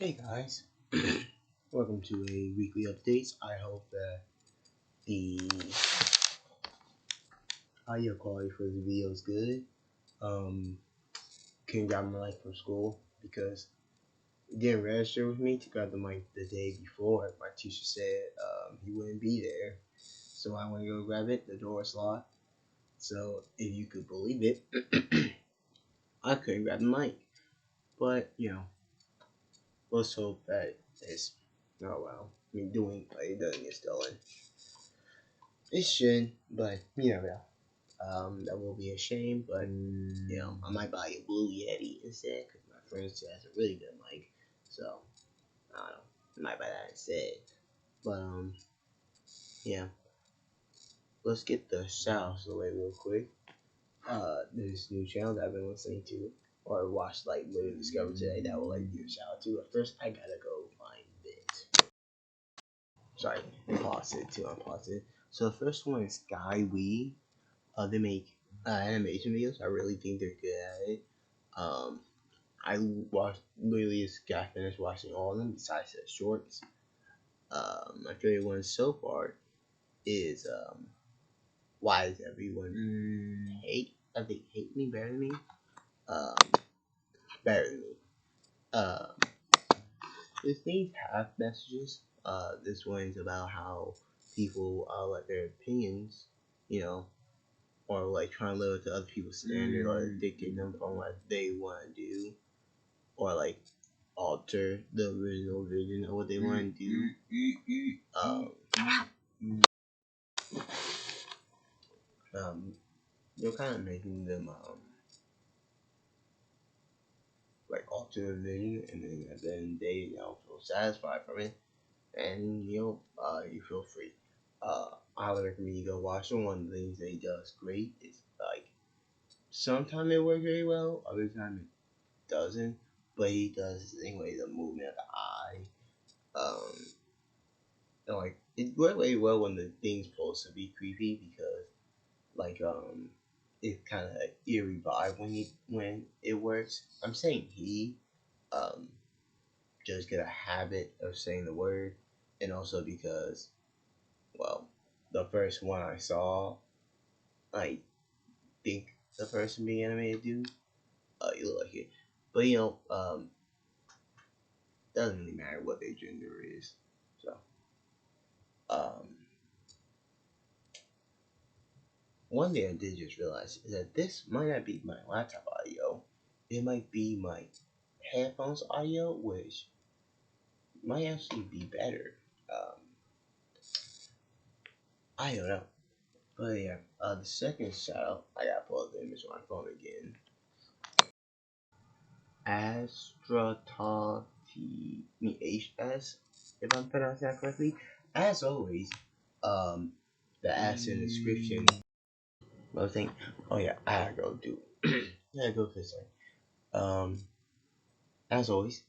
Hey guys, welcome to a weekly updates. I hope that the audio quality for the video is good. Couldn't grab my mic from school because it didn't register with me to grab the mic the day before. My teacher said he wouldn't be there, so I went to go grab it. The door was locked, so if you could believe it, I couldn't grab the mic. But let's hope that it's doing like it doesn't get stolen. It should, but you never know. That will be a shame, but I might buy a Blue Yeti instead because my friend said has a really good mic. So I don't know, I might buy that instead. But yeah, let's get the shoutouts away real quick. This new channel that I've been listening to or watched, like literally discovered today, that I would like to give a shout out to. At first, I gotta go find it. Sorry, pause it too. Unpause it. So the first one is Sky Wee. They make animation videos. I really think they're good at it. I watched literally just got finished watching all of them besides the shorts. My favorite one so far is Why Does Everyone hate me better than me? Um, better than me. These things have messages. This one's about how people let their opinions, you know, or like trying to live up to other people's standard or dictate them from what they want to do, or like alter the original vision of what they want to do. They're kind of making them like alter the vision, and then at the end they feel satisfied from it, and you feel free. I highly recommend you go watch them. One of the things that he does great is like sometimes it works very well, other times it doesn't. But he does anyway the movement of the eye. And like it worked very well when the thing's supposed to be creepy because like it's kind of eerie vibe when it works. I'm saying he um just get a habit of saying the word, and also because the first one I saw, I think the person being animated dude, you look like it, but doesn't really matter what their gender is. So um one thing I did just realize is that this might not be my laptop audio. It might be my headphones audio, which might actually be better. Um, I don't know. But yeah, the second shout out, I gotta pull up the image on my phone again. Astratati HS, if I'm pronouncing that correctly. As always, the ass in the description. Another thing, oh yeah, I gotta go do. I gotta go this way. As always,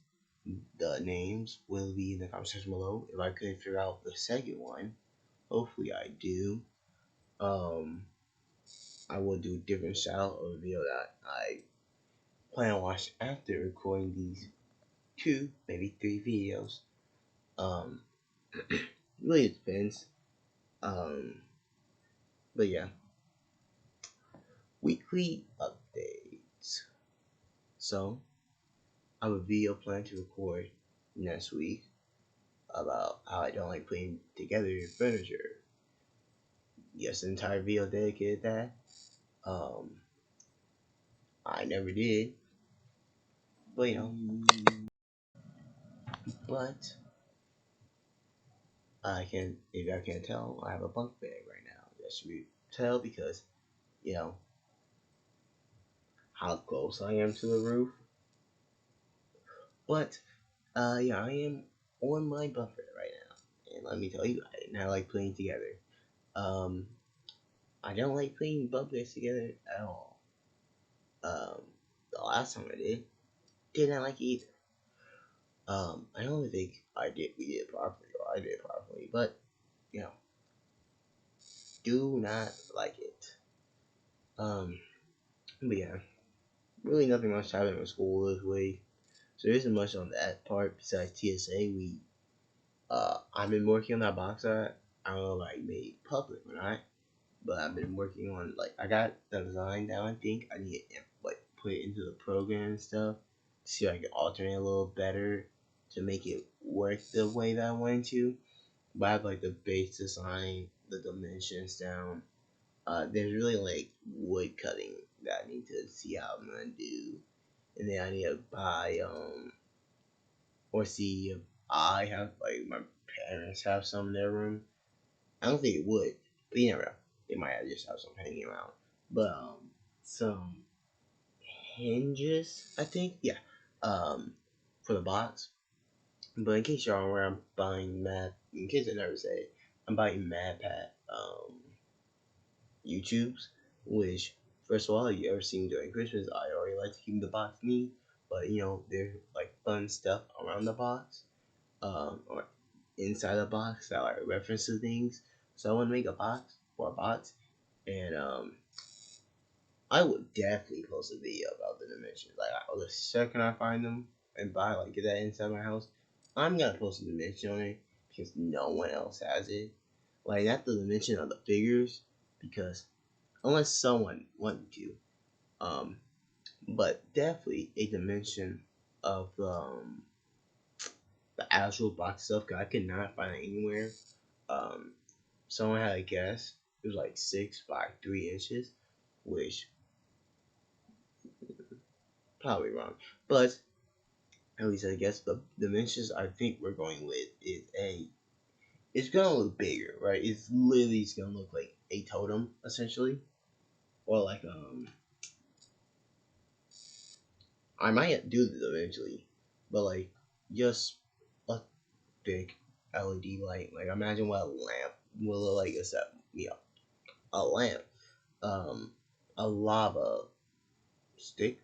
the names will be in the comment section below. If I could figure out the second one, hopefully I do. I will do a different shout or video that I plan on watching after recording these 2, maybe 3 videos. Really it depends. But yeah, weekly updates. So I have a video planned to record next week about how I don't like putting together furniture. Yes, an entire video dedicated to that. I never did, but but if I can't tell, I have a bunk bed right now. That should be tell because you know how close I am to the roof. But yeah, I am on my bunk bed right now, and let me tell you, I did not like putting together. Um, I don't like putting bunk beds together at all. The last time I did not like it either. I don't think we did it properly, or I did it properly, but you know, do not like it. But yeah, really nothing much happened with school this week. So there isn't much on that part besides TSA. I've been working on that box art. I don't know if I made public or not, but I've been working on like I got the design down. I think I need to like put it into the program and stuff. See if I can alternate a little better to make it work the way that I wanted to. But I have like the base design, the dimensions down. There's really like wood cutting that I need to see how I'm gonna do, and then I need to buy or see if I have like my parents have some in their room. I don't think it would, but you never know. They might have just have some hanging around. But some hinges, I think, yeah, for the box. But in case y'all are aware, I'm buying Mad. In case I never say, it, I'm buying MadPat YouTubes, which first of all, you ever seen during Christmas, I already like to keep the box neat, but there's like fun stuff around the box, or inside the box that like reference to things. So I want to make a box for a box, and I would definitely post a video about the dimensions. Like the second I find them and buy like get that inside my house, I'm gonna post a dimension on it because no one else has it. Like not the dimension of the figures, because unless someone wanted to, um, but definitely a dimension of the actual box stuff. Cause I could not find it anywhere. Um, Someone had a guess. It was like 6 by 3 inches, which probably wrong. But at least I guess the dimensions I think we're going with is it's gonna look bigger, right? It's literally gonna look like a totem essentially, or like I might do this eventually, but like just a big LED light. Like imagine what a lamp will look like, except a lamp, um, a lava stick,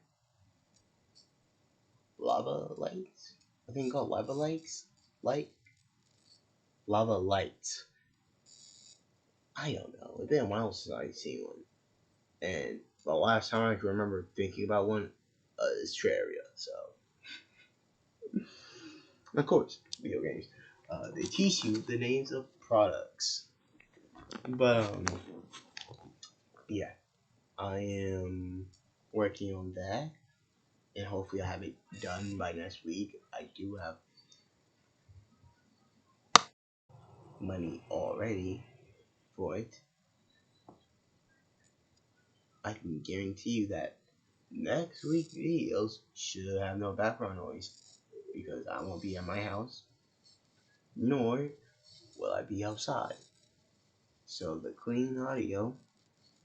lava lights. I think called lava lights, light, lava lights. I don't know. It's been a while since I've seen one, and the last time I can remember thinking about one is Terraria. So of course, video games. They teach you the names of products, but yeah, I am working on that, and hopefully I have it done by next week. I do have money already for it. I can guarantee you that next week videos should have no background noise because I won't be at my house, nor will I be outside. So the clean audio,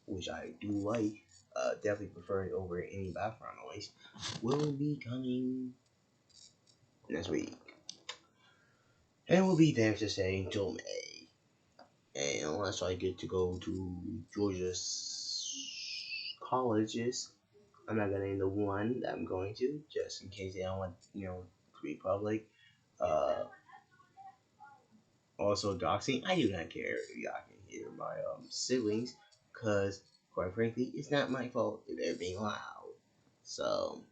which I do like, definitely prefer it over any background noise, will be coming next week. And we'll be there to stay until May. And unless I get to go to Georgia's colleges, I'm not gonna name the one that I'm going to, just in case they don't want, to be public. Uh, Also, doxing, I do not care if y'all can hear my siblings, because quite frankly, it's not my fault if they're being loud. So,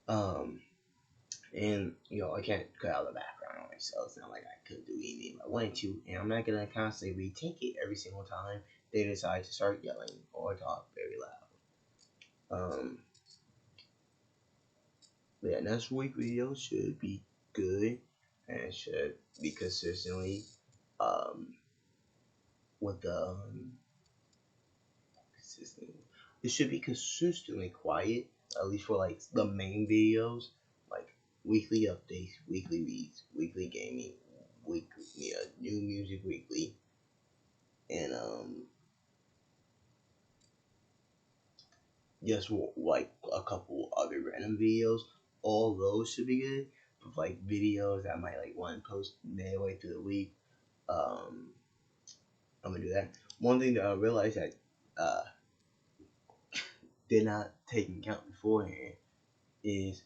um, and I can't cut out the background noise, so it's not like I could do anything if I wanted to, and I'm not gonna constantly retake it every single time they decide to start yelling or talk very loud. But yeah, next week video should be good and should be consistently um with the consistent. It should be consistently quiet, at least for like the main videos, like weekly updates, weekly reads, weekly gaming, weekly new music weekly, and just like a couple other random videos. All those should be good. But like videos I might like want to post midway through the week, um, I'm gonna do that. One thing that I realized that uh did not take into account beforehand is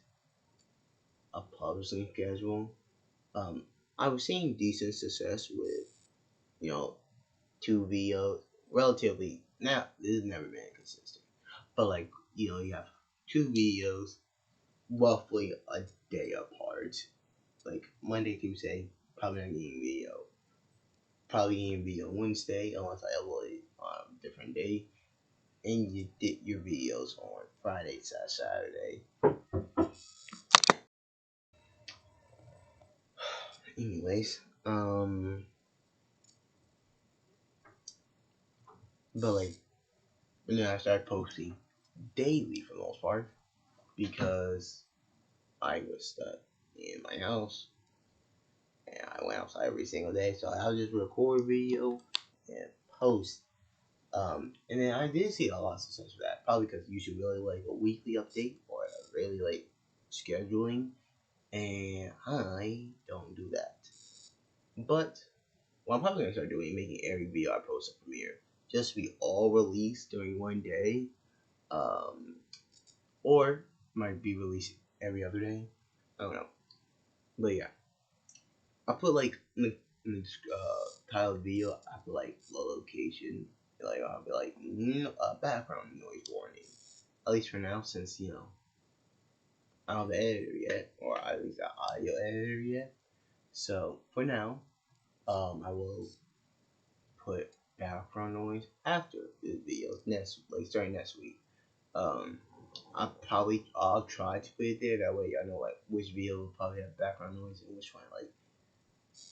a publishing schedule. Um, I was seeing decent success with, you know, 2 videos, relatively. Now, this has never been consistent, but like, you have 2 videos roughly a day apart. Like Monday, Tuesday, probably not getting video. Probably getting video Wednesday unless I upload it on a different day. And you did your videos on Friday, Saturday. Anyways, but like, and then I started posting daily for the most part because I was stuck in my house and I went outside every single day. So I'll just record video and post. And then I did see a lot of success for that. Probably because you should really like a weekly update or a really like scheduling. And I don't do that. But what I'm probably gonna start doing, making every video I post a premiere, just to be all released during one day, or might be released every other day. I don't know, but yeah, I put like in the title of the video, I put like the location, like I'll be like background noise warning. At least for now, since I don't have the editor yet, or at least the audio editor yet. So for now, I will put background noise after the video next, like starting next week. Um, I'll try to put it there. That way, I know like which video will probably have background noise and which one like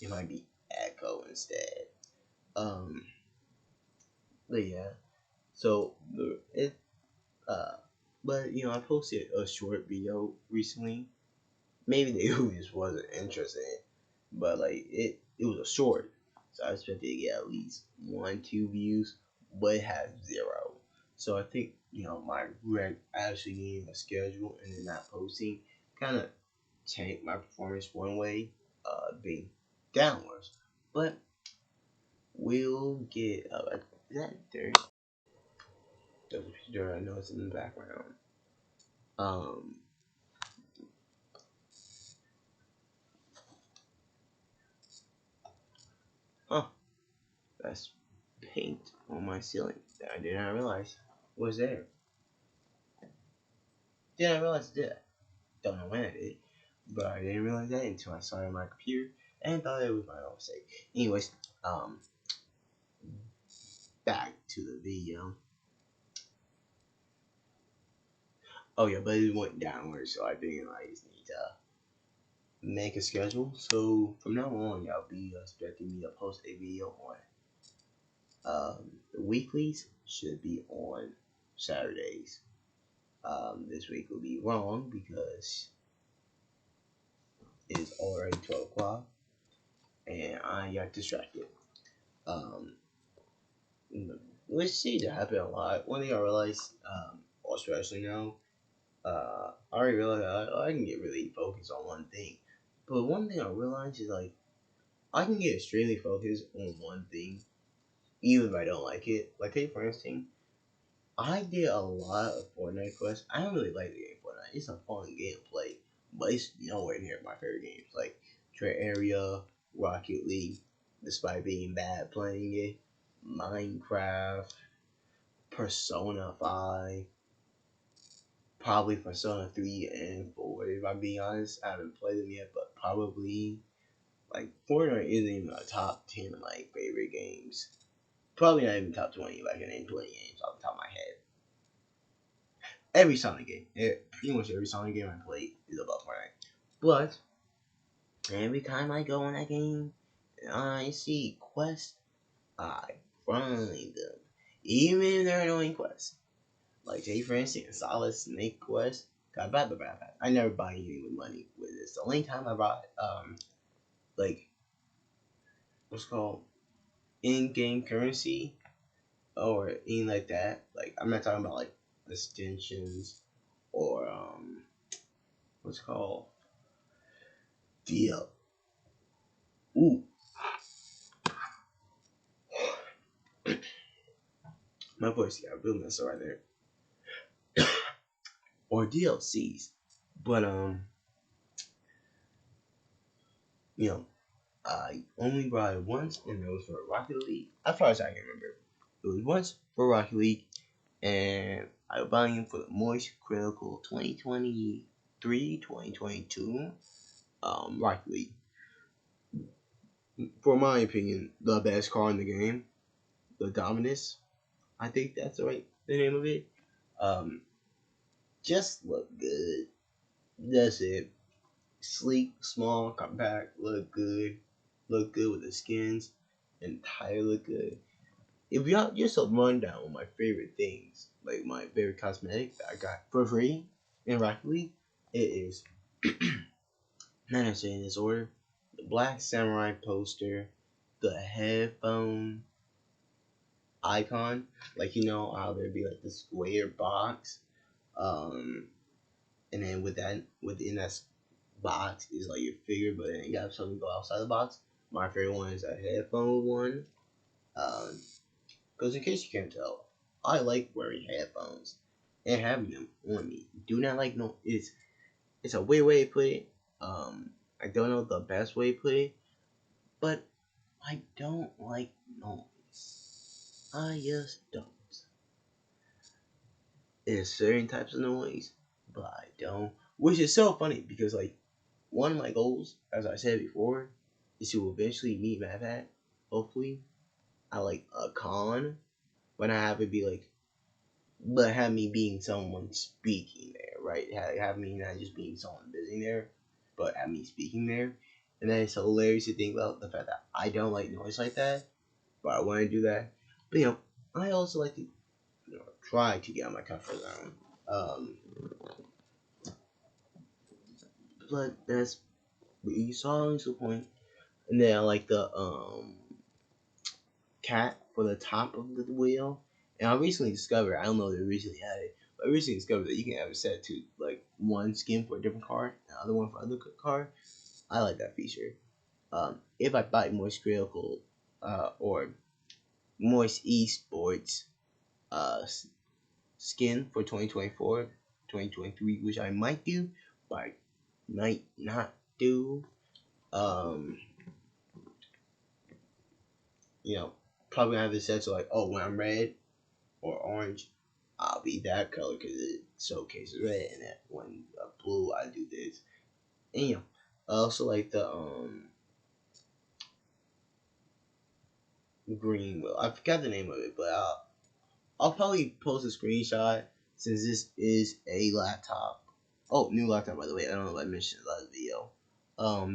it might be echo instead. Um, but yeah. So it uh, but I posted a short video recently. Maybe the just wasn't interested in it, but like it was a short, so I expected to get at least 1-2 views, but it had zero. So I think my actually getting a schedule and then not posting kind of tanked my performance one way, being downwards. But we'll get that there. There's a picture I know it's in the background. Um, huh? That's paint on my ceiling that I did not realize was there. Didn't realize it did. Don't know when I did, but I didn't realize that until I saw it on my computer and thought it was my own mistake. Anyways, back to the video. Oh yeah, but it went downward, so I figured I just need to make a schedule. So from now on, y'all be expecting me to post a video on the weeklies should be on Saturdays. This week will be wrong because it's already 12 o'clock and I got distracted. Um, which seems to happen a lot. One thing I realized, especially now, I already realized I can get really focused on one thing. But one thing I realized is like I can get extremely focused on one thing, even if I don't like it. Like take for instance, I did a lot of Fortnite quests. I don't really like the game Fortnite. It's a fun game to play, but it's nowhere near my favorite games. Like Terraria, Rocket League, despite being bad playing it, Minecraft, Persona 5, probably Persona 3 and 4. If I'm being honest, I haven't played them yet, but probably like Fortnite isn't even a top 10 of my favorite games. Probably not even top 20 if I can name 20 games off the top of my head. Every Sonic game, pretty much every Sonic game I played is above Fortnite. But every time I go in that game, and I see quests, I grind them, even if they're annoying quests. Like take for instance, Solid Snake quest. I bought the Battle Pass. I never buy anything with money with this. The only time I bought like what's called in-game currency or anything like that. Like I'm not talking about like extensions or what's called deal. Ooh, my voice got real messed up right there. Or DLCs, but you know, I only bought it once, and it was for Rocket League. As far as I can remember, it was once for Rocket League, and I was buying it for the Moist Critical 2020 3, 2022. Rocket League. For my opinion, the best car in the game, the Dominus. I think that's the name of it. Um, just look good. That's it. Sleek, small, compact, look good. Look good with the skins. Entire look good. If y'all just a rundown of my favorite things, like my favorite cosmetic that I got for free in Rocket League, it is not necessarily in this order. The Black Samurai poster, the headphone icon, like how there'd be like the square box, um, and then within that box is like your figure, but then you got something go outside the box. My favorite one is a headphone one. Because in case you can't tell, I like wearing headphones and having them on me. Do not like no. It's a weird way to put it. I don't know the best way to put it, but I don't like noise. I just don't. There's certain types of noise, but I don't. Which is so funny because like one of my goals, as I said before, is to eventually meet Mavat. Hopefully, I like a con when I have it be like, but have me being someone speaking there, right? Have me not just being someone visiting there, but have me speaking there. And then it's hilarious to think about the fact that I don't like noise like that, but I want to do that. But I also like to try to get out of my comfort zone. Um, but that's you saw the point. And then I like the cat for the top of the wheel. And I recently discovered, I don't know if they recently had it, but I recently discovered that you can have it set to like one skin for a different car, and the other one for other car. I like that feature. If I buy Moist Critical or Moist Esports uh, skin for 2024, 2023, which I might do, but I might not do. Um, you know, probably gonna have it set to like, oh, when I'm red or orange, I'll be that color because it showcases red, and then when blue, I do this. And I also like the green wheel. I forgot the name of it, but I'll probably post a screenshot since this is a laptop. Oh, new laptop by the way. I don't know if I mentioned in the last video.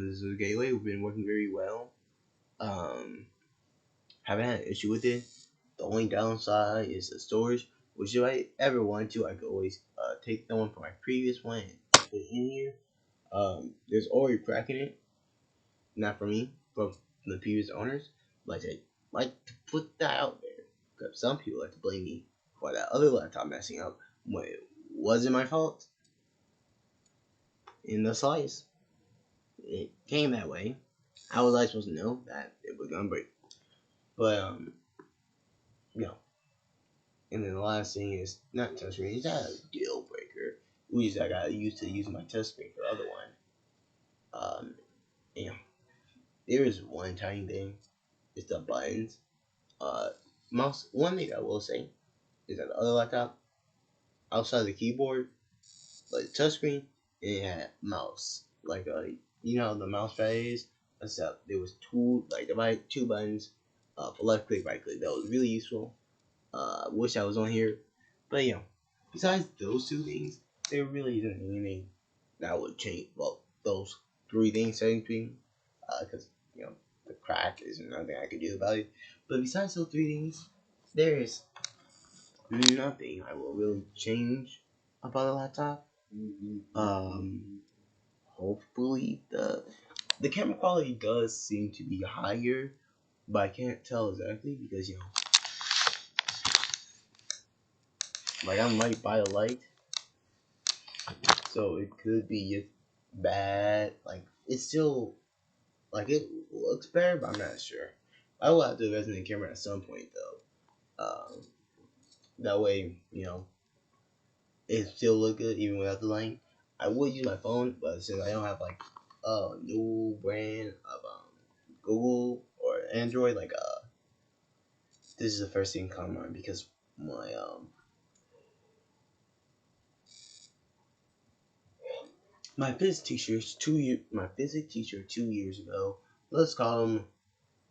This is a gateway. We've been working very well. Um, haven't had an issue with it. The only downside is the storage, which if I ever want to, I could always take the one from my previous one and put it in here. There's already crack in it, not for me, from the previous owners. But I like to put that out there because some people like to blame me for that other laptop messing up when it wasn't my fault in the slice. It came that way. How was I supposed to know that it was gonna break? But you know, and then the last thing is not touchscreen. It's not a deal breaker. Which is I got used to using my touchscreen for the other one. Um, you know, there is one tiny thing. It's the buttons. Uh, mouse. One thing I will say is that the other laptop, outside the keyboard, like touchscreen, it had mouse. Like the mouse pad is. Except there was two buttons, for left click, right click. That was really useful. Wish I was on here, but besides those two things, there really isn't anything that would change. Well, those three things technically, because the crack is nothing I could do about it. But besides those three things, there is nothing I will really change about the laptop. Hopefully the camera quality does seem to be higher, but I can't tell exactly because like I'm right by the light, so it could be just bad. Like it's still like it looks better, but I'm not sure. I will have to invest in the camera at some point though. That way, it still look good even without the light. I would use my phone, but since I don't have like a new brand of Google or Android, like this is the first thing come on because my my physics teacher 2 years ago. Let's call him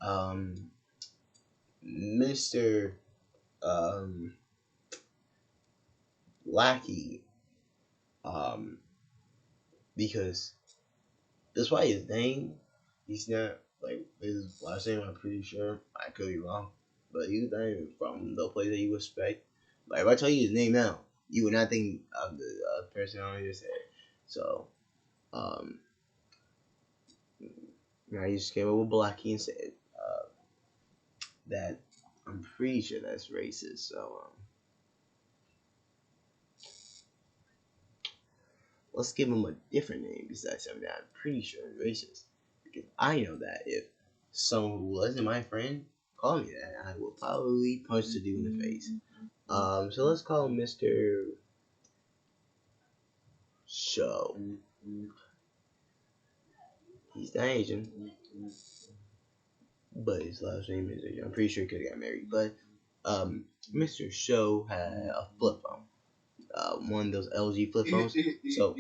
um, Mr. Um, Lackey, um, because despite his name, he's not like his last name. I'm pretty sure I could be wrong, but he's not even from the place that you expect. Like if I tell you his name now, you would not think of the person I just said. So, um, I just came up with Blackie and said that I'm pretty sure that's racist. So, let's give him a different name besides something that I'm pretty sure is racist. Because I know that if someone who wasn't my friend called me that, I will probably punch the dude in the face. So let's call him Mr. Show. He's not Asian, but his last name is Asian. I'm pretty sure he could have got married. But Mr. Show had a flip phone. One of those LG flip phones. So,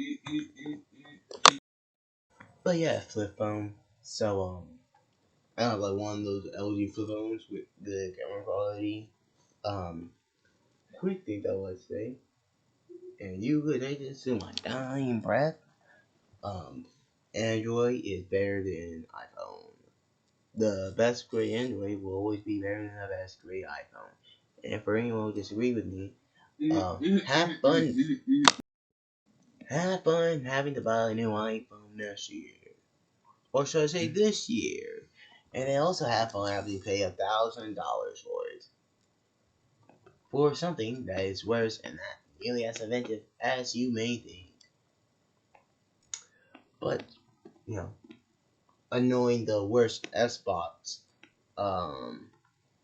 but yeah, flip phone. So, I have like one of those LG flip phones with good camera quality. Who do you think that was today? And you could take this to my dying breath. Um, Android is better than iPhone. The best grade Android will always be better than the best grade iPhone. And for anyone who disagree with me, have fun. Have fun having to buy a new iPhone next year. Or should I say this year? And they also have fun having to pay $1,000 for it. For something that is worse and not nearly as inventive as you may think. But, you know, annoying the worst Xbox,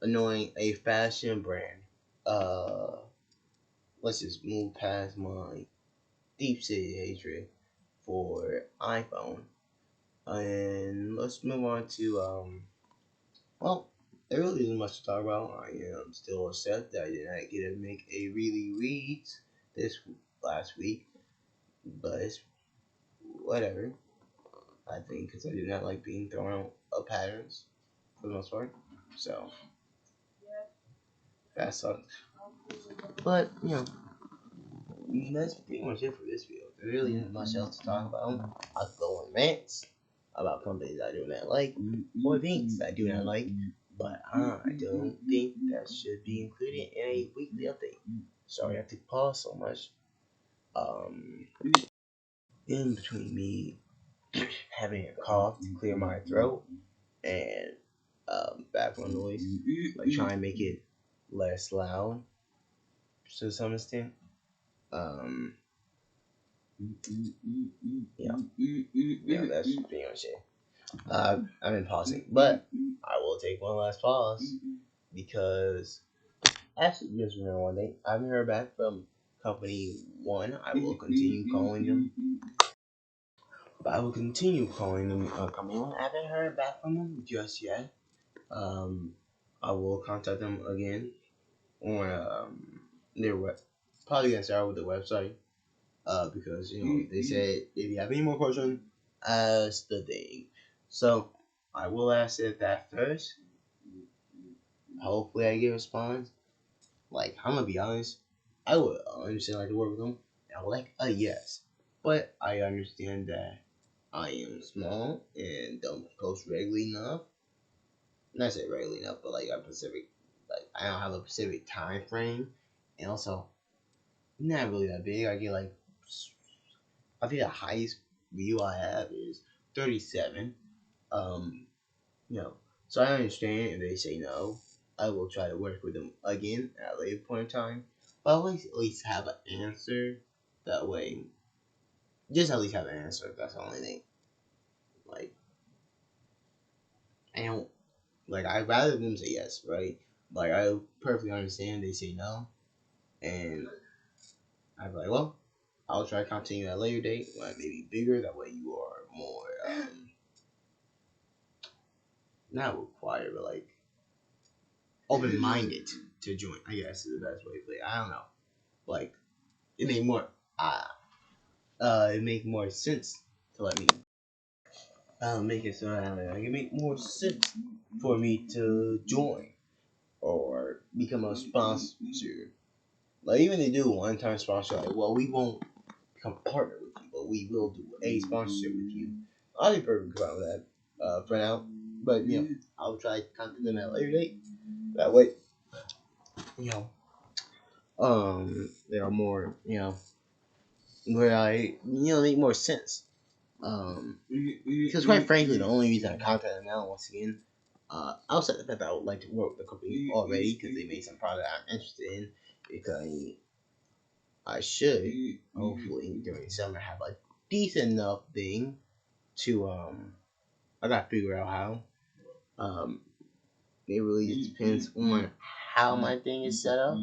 annoying a fashion brand. Let's just move past my deep-seated hatred for iPhone, and let's move on to well, there really isn't much to talk about. I am still upset that I did not get to make a really read this last week, but it's whatever. I think because I do not like being thrown out of patterns for the most part. So that sucks. But that's pretty much it for this video. There really isn't much else to talk about. I could go on rants about companies I do not like or things I do not like, but I don't think that should be included in a weekly update. Sorry I have to pause so much. In between me having a cough to clear my throat and background noise, like try and make it less loud to some extent. Um, that's pretty much it. I've been pausing, but I will take one last pause because actually, just remember one thing. I haven't heard back from company one. I will continue calling them. But I will continue calling them company one. I haven't heard back from them just yet. I will contact them again on their web. Probably gonna start with the website. Because they said if you have any more questions, ask the thing. So I will ask it that first. Hopefully I get a response. Like I'm gonna be honest, I would understand like to work with them. I would like a yes, but I understand that I am small and don't post regularly enough. Not say regularly enough, but like a specific, like I don't have a specific time frame, and also not really that big. I get like I think the highest view I have is 37. Um, you know, so I understand if they say no. I will try to work with them again at a later point in time. But I'll at least have an answer. That way, just at least have an answer. That's the only thing. Like, I don't, like, I'd rather them say yes, right? Like, I perfectly understand they say no. And I'd be like, well, I'll try to continue at a later date, like maybe bigger. That way you are more, not required, but like open minded to join. I guess is the best way to put it. I don't know. Like it made more. it make more sense to let me make it so that it can make more sense for me to join or become a sponsor. Like even they do one-time sponsor, like, well, we won't become a partner with you, but we will do a sponsorship with you. I'll be perfectly fine with that for now. But I'll try to contact them at a later date. That way, you know, there are more, where I, make more sense. Because quite frankly, the only reason I contacted them now, once again, outside the fact that I would like to work with the company already, because they made some product I'm interested in, because I should, hopefully, during summer, have a decent enough thing to, I gotta figure out how. Um, it really just depends on how my thing is set up,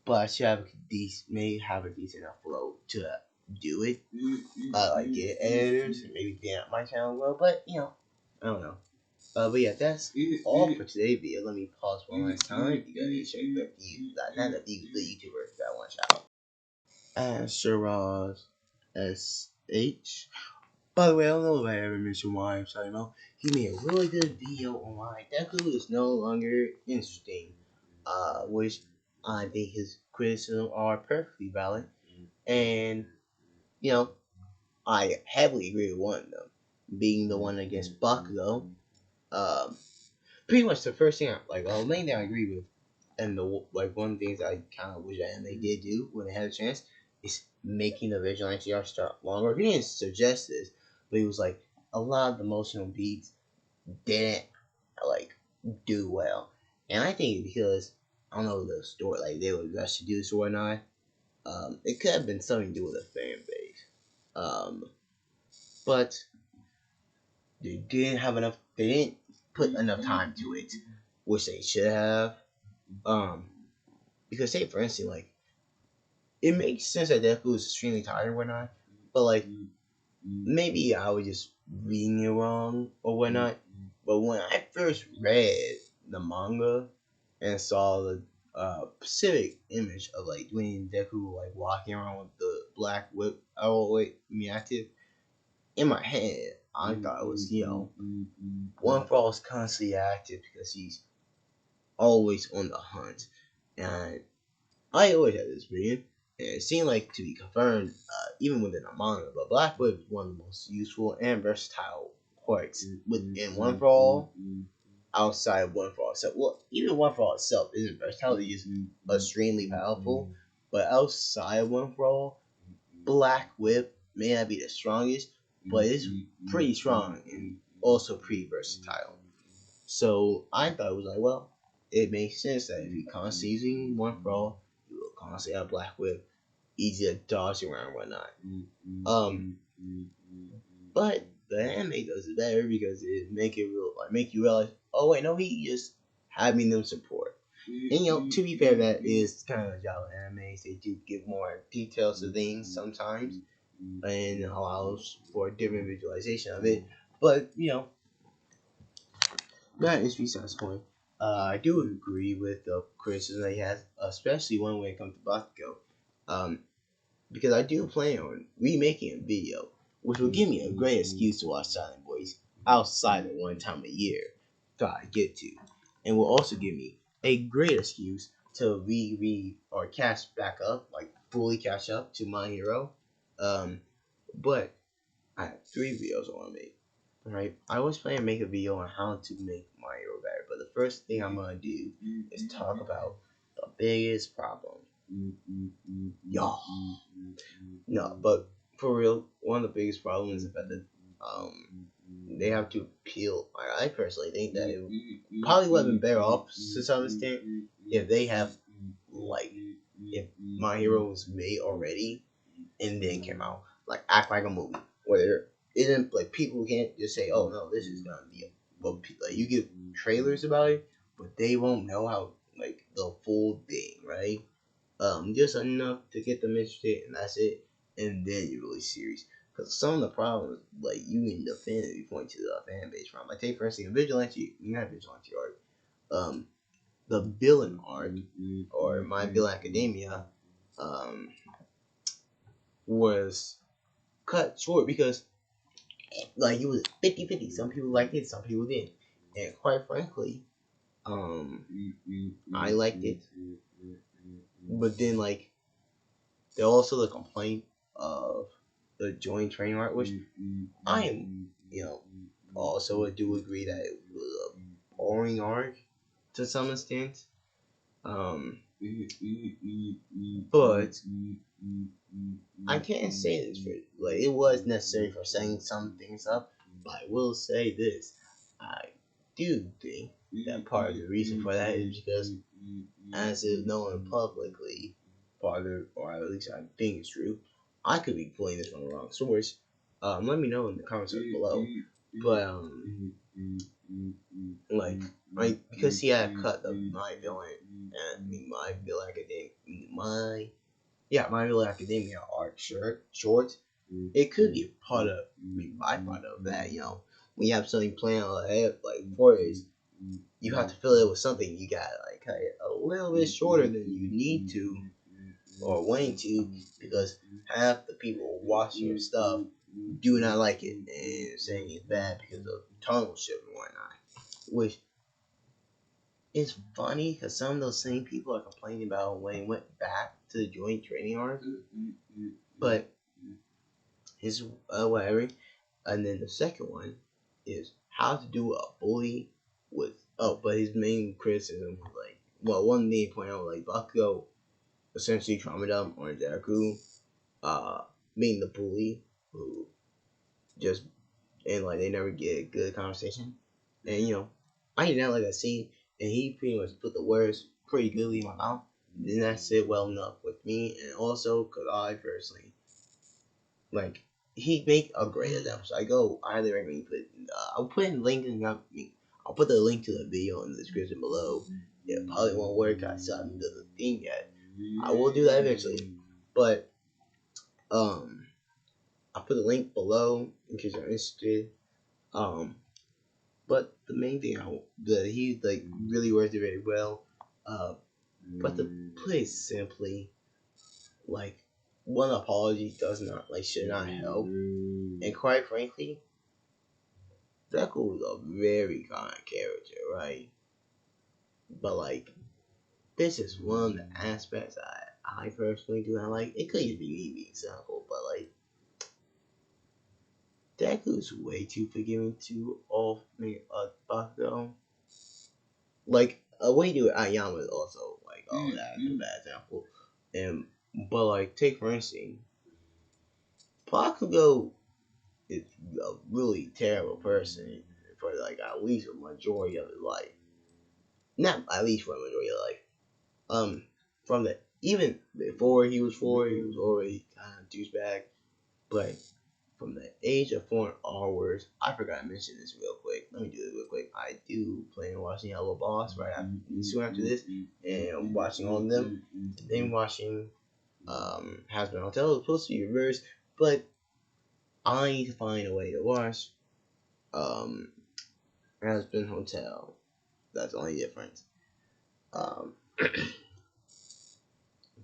but I should have may have a decent enough flow to do it. Like get editors and maybe get out my channel well, but I don't know. But yeah, that's all for today's video. Let me pause one last time. You gotta check the views, not the views, the YouTubers that want shout out. And Shiraz SH. By the way, I don't know if I ever mentioned why I'm shouting out. He made a really good video on why Deku is no longer interesting. Which I think his criticism are perfectly valid. And, I heavily agree with one of them. Being the one against Bakugo. Pretty much the first thing, the main thing I agree with, and one of the things I kind of wish that they did do when they had a chance, is making the vigilante arc start longer. He didn't suggest this, but he was like, a lot of the emotional beats didn't, do well. And I think because, I don't know, the story, they would rush to do this or not, it could have been something to do with the fan base. But they didn't put enough time to it, which they should have. Because say for instance, it makes sense that Deku is extremely tired and whatnot, but maybe I was just reading it wrong or whatnot. But when I first read the manga and saw the specific image of Dwayne Deku walking around with the black whip, active in my head, I thought it was One For All is constantly active because he's always on the hunt, and I always had this opinion, and it seemed to be confirmed even within a manga. But Black Whip is one of the most useful and versatile quirks within One For All. Outside of One For All itself, well, even One For All itself isn't versatile; it's just extremely powerful. But outside of One For All, Black Whip may not be the strongest, but it's pretty strong and also pretty versatile. So I thought it was well, it makes sense that if you constantly using One For All, you will constantly have Black Whip, easy to dodge around and whatnot. But the anime does it better because it make you realize, oh wait, no, he just having them support. And to be fair, that is kind of the job of animes. They do give more details to things sometimes, and allows for different visualization of it. But that is besides the point. I do agree with the criticism that he has, especially when it comes to Bakugo. Because I do plan on remaking a video, which will give me a great excuse to watch Silent Voice outside of one time a year that I get to, and will also give me a great excuse to reread or fully catch up to My Hero. But I have 3 videos I want to make. Alright, I always plan to make a video on how to make My Hero better, but the first thing I'm gonna do is talk about the biggest problem. Y'all. No, but for real, one of the biggest problems is that they have to appeal. I personally think that it probably would have been better off to some extent if they have if My Hero was made already and then came out, act like a movie where it didn't people can't just say, oh no, this is gonna be but you give trailers about it, but they won't know how the full thing, right? Just enough to get them interested, and that's it. And then you really serious. Because some of the problems, you can definitively point to the fan base from. Take for instance, not Vigilante art, the villain art, or My Villain Academia, was cut short because like it was 50-50. Some people liked it, some people didn't. And quite frankly, I liked it. But then like there also the complaint of the joint train art, which I am, also do agree that it was a boring arc to some extent. But I can't say this for like it was necessary for setting some things up. But I will say this: I do think that part of the reason for that is because, as is known publicly, or at least I think it's true. I could be pulling this from the wrong source. Let me know in the comments below. But like because he had cut the My Villain and My Villain Academia, My Villain Academia art short. It could be a part of, byproduct of that. When you have something planned ahead, like 4 days, you have to fill it with something. You gotta like cut it a little bit shorter than you need to or wanting to, because half the people watching your stuff do not like it and saying it's bad because of tonal shift and whatnot. Which is funny because some of those same people are complaining about when it went back to the joint training arc. But his whatever. And then the second one is how to do a bully with but his main criticism was like, well, one main point out like Bakugo essentially trauma dump on Deku, being the bully who just and like they never get good conversation. And I did not like that scene, and he pretty much put the words pretty goodly in my mouth. Did not sit well enough with me, and also because I personally like he make a great example. So I highly recommend you put. I'll put in link in I'll put the link to the video in the description below. It probably won't work. I still haven't done the thing yet. I will do that eventually, but I'll put the link below in case you're interested. But the main thing that he like really worked it very well. But to put it simply, like one apology does not should not help. And quite frankly, Deku was a very kind character, right? But like this is one of the aspects I personally do not like. It could even be me being cynical, but like Deku's way too forgiving to all Bakugo. Like a way to Ayama is also like that's a bad example. But like take for instance, Bakugo is a really terrible person for like at least a majority of his life. Not at least for a majority of life. From the even before he was 4, he was already kind of douchebag. But from the age of 4 onwards, I forgot to mention this real quick. Let me do it real quick. I do plan on watching Yellow Boss soon after this, and I'm watching all of them. Then watching Hazbin Hotel. It's supposed to be reversed, but I need to find a way to watch Hazbin Hotel. That's the only difference.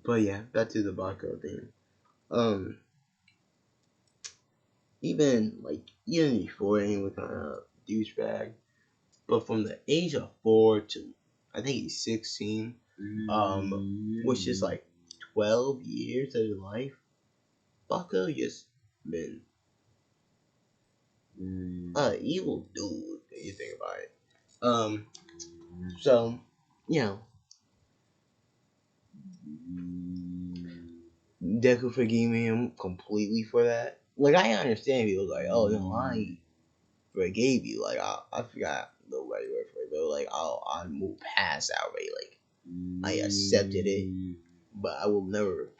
But yeah, back to the Bakugo thing. Even before he was kind of douchebag, but from the age of 4 to I think he's 16, which is like 12 years of his life, Bakugo just been evil dude if you think about it. So Deku forgave him completely for that. Like I understand he was like, oh no, I forgave you. Like I forgot the right word for it, but like I moved past that already. Like I accepted it, but I will never.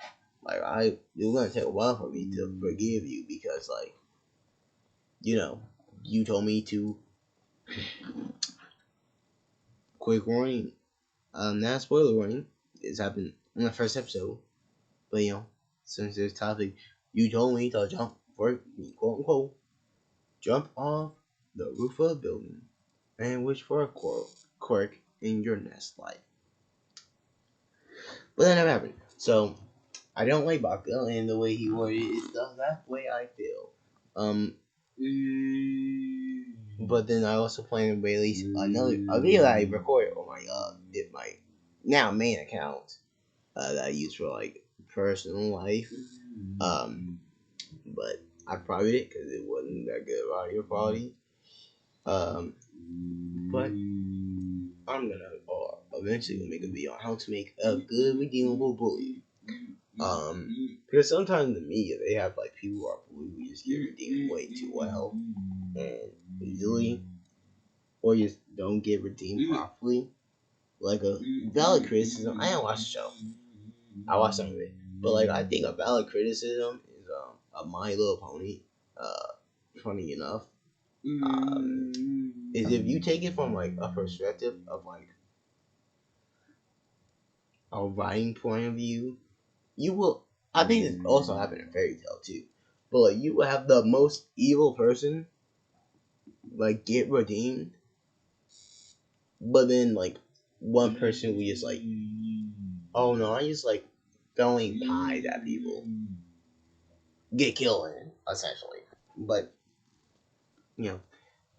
Like it was gonna take a while for me to forgive you because like you told me to. Quick warning, not spoiler warning. This happened in the first episode, but since this topic, you told me to jump for me, quote unquote, jump off the roof of a building and wish for a quirk in your next life. But that never happened. So I don't like Bakugo and the way he worded it. That's the way I feel. But then I also plan to release a video that I recorded on my now main account that I use for like personal life. But I private it because it wasn't that good of audio quality. But I'm gonna eventually make a video on how to make a good redeemable bully. Because sometimes the media they have like people who are bullied who just get redeemed way too well and easily, or just don't get redeemed properly. Like a valid criticism. I didn't watch the show. I watched some of it, but like I think a valid criticism is a My Little Pony. Funny enough, is if you take it from like a perspective of like a writing point of view, you will. I think this also happened in Fairy Tail too, but like you will have the most evil person like get redeemed, but then like one person will just like, oh no, I just like throwing pies at people, get killed essentially. But you know,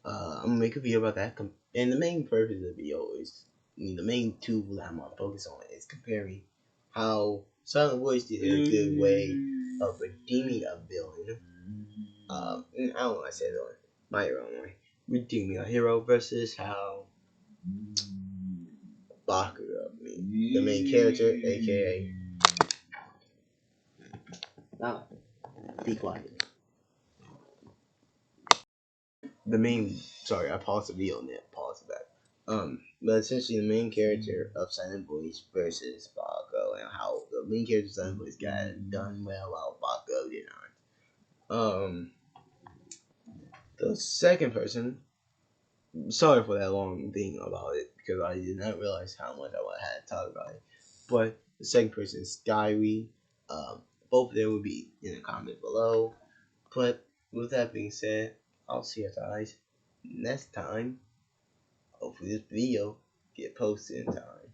I'm gonna make a video about that. And the main purpose of the video is, the main tool that I'm gonna focus on is comparing how Silent Voice did a good way of redeeming a villain. And I don't know, I said it on my own way. Redeeming a hero versus how Bakugo, the main character, aka. Now, be quiet. Sorry, I paused the video and then paused that. But essentially the main character of Silent Voice versus Bakugo, and how the main character of Silent Voice got it done well while Bakugo did not. The second person, sorry for that long thing about it, because I did not realize how much I had to talk about it. But the second person is Skyry. Both of them will be in the comments below. But with that being said, I'll see you guys next time. Hopefully this video get posted in time.